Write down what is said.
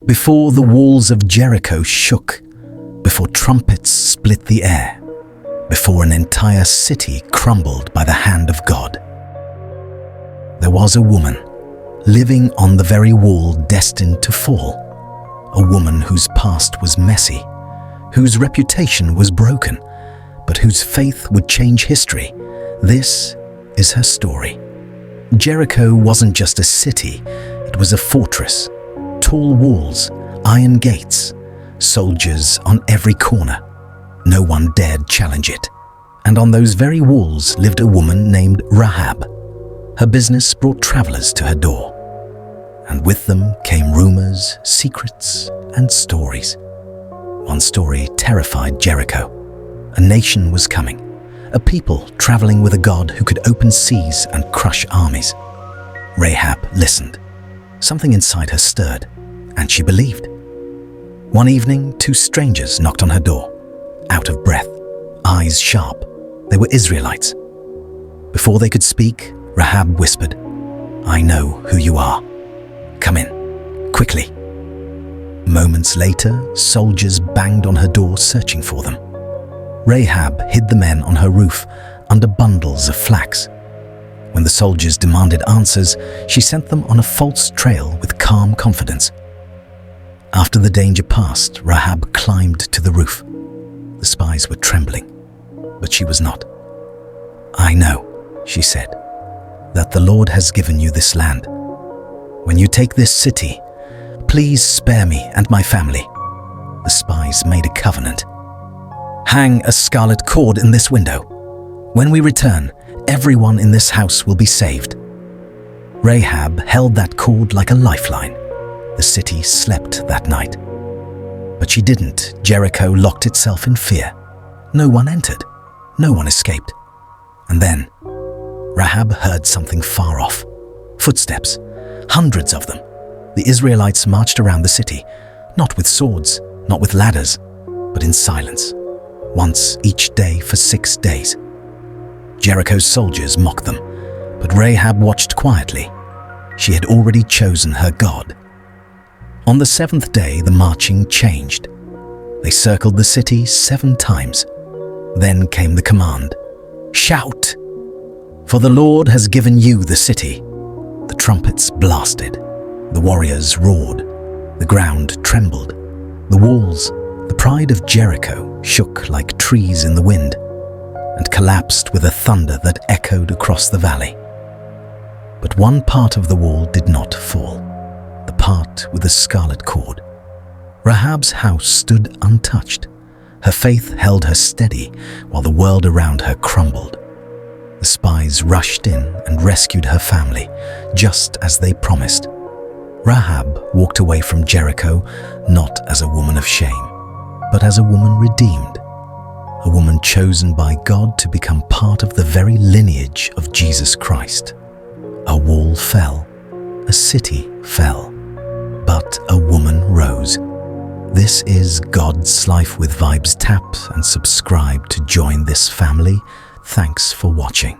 Before the walls of Jericho shook, before trumpets split the air, before an entire city crumbled by the hand of God, there was a woman living on the very wall destined to fall, a woman whose past was messy, whose reputation was broken, but whose faith would change history. This is her story. Jericho wasn't just a city, it was a fortress. Tall walls, iron gates, soldiers on every corner. No one dared challenge it. And on those very walls lived a woman named Rahab. Her business brought travelers to her door. And with them came rumors, secrets, and stories. One story terrified Jericho. A nation was coming. A people traveling with a God who could open seas and crush armies. Rahab listened. Something inside her stirred, and she believed. One evening, two strangers knocked on her door, out of breath, eyes sharp. They were Israelites. Before they could speak, Rahab whispered, "I know who you are. Come in, quickly." Moments later, soldiers banged on her door searching for them. Rahab hid the men on her roof under bundles of flax. When the soldiers demanded answers, she sent them on a false trail with calm confidence. After the danger passed, Rahab climbed to the roof. The spies were trembling, but she was not. "I know," she said, "that the Lord has given you this land. When you take this city, please spare me and my family." The spies made a covenant. "Hang a scarlet cord in this window. When we return, everyone in this house will be saved." Rahab held that cord like a lifeline. The city slept that night. But she didn't. Jericho locked itself in fear. No one entered. No one escaped. And then, Rahab heard something far off. Footsteps. Hundreds of them. The Israelites marched around the city, not with swords, not with ladders, but in silence. Once each day for 6 days. Jericho's soldiers mocked them, but Rahab watched quietly. She had already chosen her God. On the 7th day, the marching changed. They circled the city 7 times. Then came the command, "Shout! For the Lord has given you the city." The trumpets blasted. The warriors roared. The ground trembled. The walls, the pride of Jericho, shook like trees in the wind and collapsed with a thunder that echoed across the valley. But one part of the wall did not fall, the part with the scarlet cord. Rahab's house stood untouched. Her faith held her steady while the world around her crumbled. The spies rushed in and rescued her family, just as they promised. Rahab walked away from Jericho not as a woman of shame, but as a woman redeemed, a woman chosen by God to become part of the very lineage of Jesus Christ. A wall fell, a city fell, but a woman rose. This is God's Life with Vibes. Tap and subscribe to join this family. Thanks for watching.